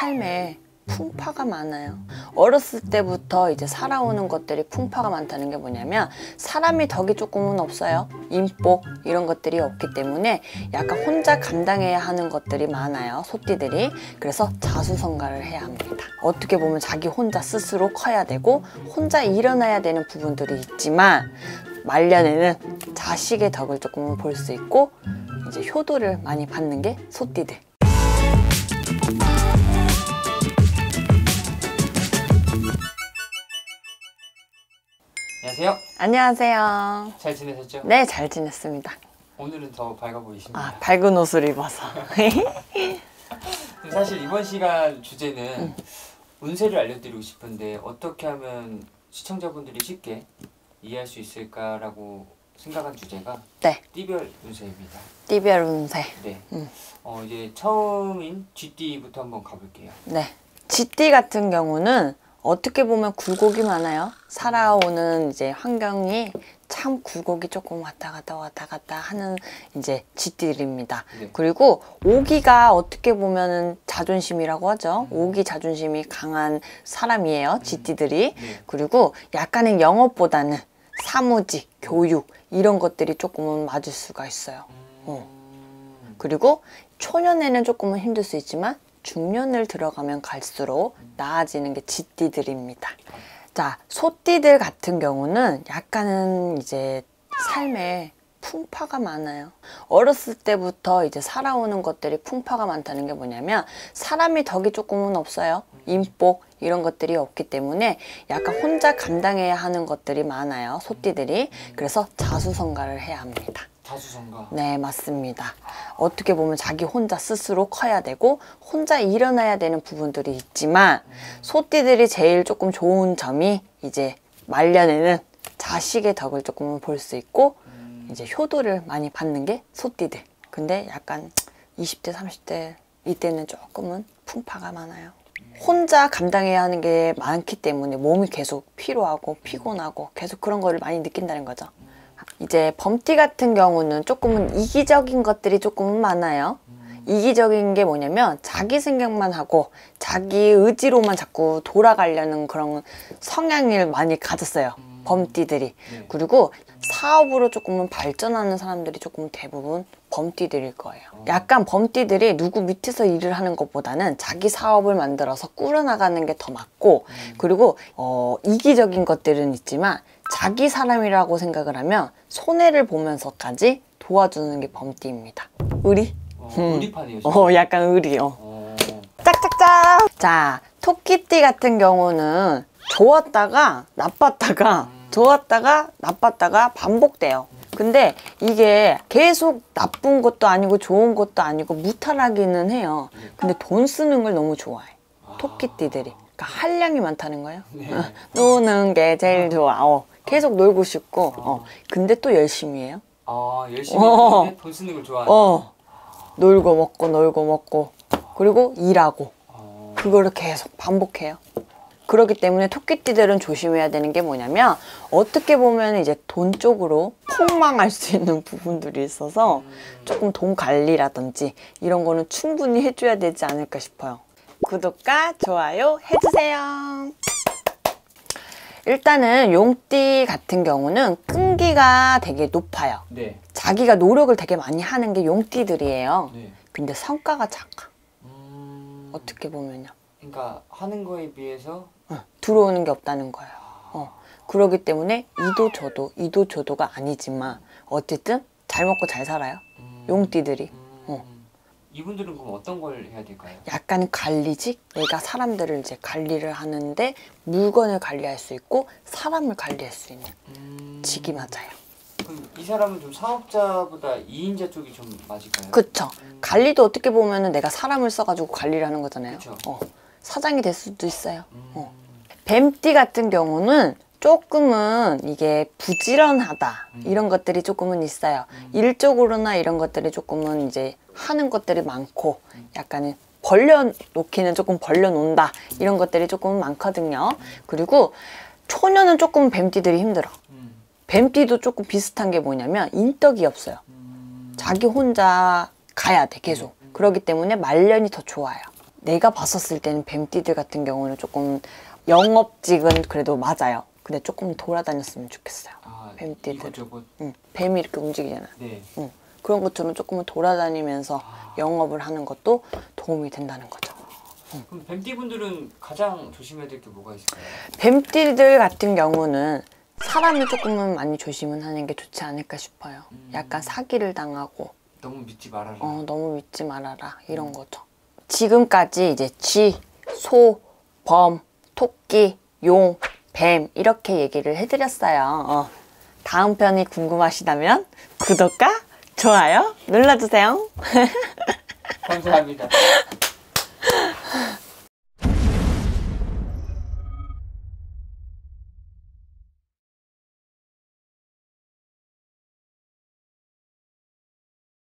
삶에 풍파가 많아요. 어렸을 때부터 이제 살아오는 것들이 풍파가 많다는 게 뭐냐면 사람이 덕이 조금은 없어요. 인복 이런 것들이 없기 때문에 약간 혼자 감당해야 하는 것들이 많아요. 소띠들이. 그래서 자수성가를 해야 합니다. 어떻게 보면 자기 혼자 스스로 커야 되고 혼자 일어나야 되는 부분들이 있지만 말년에는 자식의 덕을 조금은 볼 수 있고 이제 효도를 많이 받는 게 소띠들. 안녕하세요. 안녕하세요. 잘 지내셨죠? 네, 잘 지냈습니다. 오늘은 더 밝아 보이십니다. 아, 밝은 옷을 입어서. 사실 이번 시간 주제는 운세를 알려드리고 싶은데 어떻게 하면 시청자분들이 쉽게 이해할 수 있을까라고 생각한 주제가 네. 띠별 운세입니다. 띠별 운세. 네. 이제 처음인 쥐띠부터 한번 가볼게요. 네. 쥐띠 같은 경우는 어떻게 보면 굴곡이 많아요. 살아오는 이제 환경이 참 굴곡이 조금 왔다 갔다 하는 이제 쥐띠들입니다. 네. 그리고 오기가 어떻게 보면은 자존심이라고 하죠. 오기 자존심이 강한 사람이에요. 쥐띠들이. 네. 그리고 약간의 영업보다는 사무직, 교육 이런 것들이 조금은 맞을 수가 있어요. 그리고 초년에는 조금은 힘들 수 있지만 중년을 들어가면 갈수록 나아지는 게 쥐띠들입니다. 자, 소띠들 같은 경우는 약간은 이제 삶에 풍파가 많아요. 어렸을 때부터 이제 살아오는 것들이 풍파가 많다는 게 뭐냐면 사람이 덕이 조금은 없어요. 인복 이런 것들이 없기 때문에 약간 혼자 감당해야 하는 것들이 많아요. 소띠들이. 그래서 자수성가를 해야 합니다. 자수성가. 네, 맞습니다. 어떻게 보면 자기 혼자 스스로 커야 되고 혼자 일어나야 되는 부분들이 있지만 소띠들이 제일 조금 좋은 점이 이제 말년에는 자식의 덕을 조금은 볼 수 있고 이제 효도를 많이 받는 게 소띠들. 근데 약간 20대, 30대 이때는 조금은 풍파가 많아요. 혼자 감당해야 하는 게 많기 때문에 몸이 계속 피로하고 피곤하고 계속 그런 거를 많이 느낀다는 거죠. 이제 범띠 같은 경우는 조금은 이기적인 것들이 조금은 많아요. 이기적인 게 뭐냐면 자기 생각만 하고 자기 의지로만 자꾸 돌아가려는 그런 성향을 많이 가졌어요. 범띠들이. 그리고 사업으로 조금은 발전하는 사람들이 조금 대부분 범띠들일 거예요. 약간 범띠들이 누구 밑에서 일을 하는 것보다는 자기 사업을 만들어서 꾸려나가는 게 더 맞고 그리고 이기적인 것들은 있지만 자기 사람이라고 생각을 하면 손해를 보면서까지 도와주는 게 범띠입니다. 의리? 의리파네요. 약간 의리요. 짝짝짝! 자, 토끼띠 같은 경우는 좋았다가 나빴다가 좋았다가 나빴다가 반복돼요. 근데 이게 계속 나쁜 것도 아니고 좋은 것도 아니고 무탈하기는 해요. 근데 돈 쓰는 걸 너무 좋아해. 토끼띠들이. 그러니까 한량이 많다는 거예요. 네. 노는 게 제일 좋아. 계속 놀고 싶고 근데 또 열심히 해요. 열심히 하는데 돈 쓰는 걸 좋아하는. 놀고 먹고 그리고 일하고 그거를 계속 반복해요. 그렇기 때문에 토끼띠들은 조심해야 되는 게 뭐냐면 어떻게 보면 이제 돈 쪽으로 폭망할 수 있는 부분들이 있어서 조금 돈 관리라든지 이런 거는 충분히 해줘야 되지 않을까 싶어요. 구독과 좋아요 해주세요. 일단은 용띠 같은 경우는 끈기가 되게 높아요. 네. 자기가 노력을 되게 많이 하는 게 용띠들이에요. 네. 근데 성과가 작아. 어떻게 보면요. 그러니까 하는 거에 비해서 들어오는 게 없다는 거예요. 그러기 때문에 이도 저도가 아니지만 어쨌든 잘 먹고 잘 살아요. 용띠들이. 이분들은 그럼 어떤 걸 해야 될까요? 약간 관리직? 내가 사람들을 이제 관리를 하는데 물건을 관리할 수 있고 사람을 관리할 수 있는 직이 맞아요. 그럼 이 사람은 좀 사업자보다 2인자 쪽이 좀 맞을까요? 그쵸. 관리도 어떻게 보면은 내가 사람을 써가지고 관리를 하는 거잖아요. 그쵸. 사장이 될 수도 있어요. 뱀띠 같은 경우는 조금은 이게 부지런하다 이런 것들이 조금은 있어요. 일적으로나 이런 것들이 조금은 이제 하는 것들이 많고 약간은 벌려놓기는 조금 벌려놓는다 이런 것들이 조금 많거든요. 그리고 초년은 조금 뱀띠들이 힘들어. 뱀띠도 조금 비슷한 게 뭐냐면 인덕이 없어요. 자기 혼자 가야 돼 계속. 그렇기 때문에 말년이 더 좋아요. 내가 봤었을 때는 뱀띠들 같은 경우는 조금 영업직은 그래도 맞아요. 근데 조금 돌아다녔으면 좋겠어요. 아, 뱀띠들. 이것저것. 응. 뱀이 이렇게 움직이잖아요. 네. 응. 그런 것처럼 조금은 돌아다니면서 영업을 하는 것도 도움이 된다는 거죠. 그럼 뱀띠분들은 가장 조심해야 될 게 뭐가 있을까요? 뱀띠들 같은 경우는 사람을 조금은 많이 조심은 하는 게 좋지 않을까 싶어요. 약간 사기를 당하고 너무 믿지 말아라. 너무 믿지 말아라 이런 거죠. 지금까지 이제 쥐, 소, 범, 토끼, 용, 뱀 이렇게 얘기를 해드렸어요. 다음 편이 궁금하시다면 구독과 좋아요 눌러주세요. 감사합니다.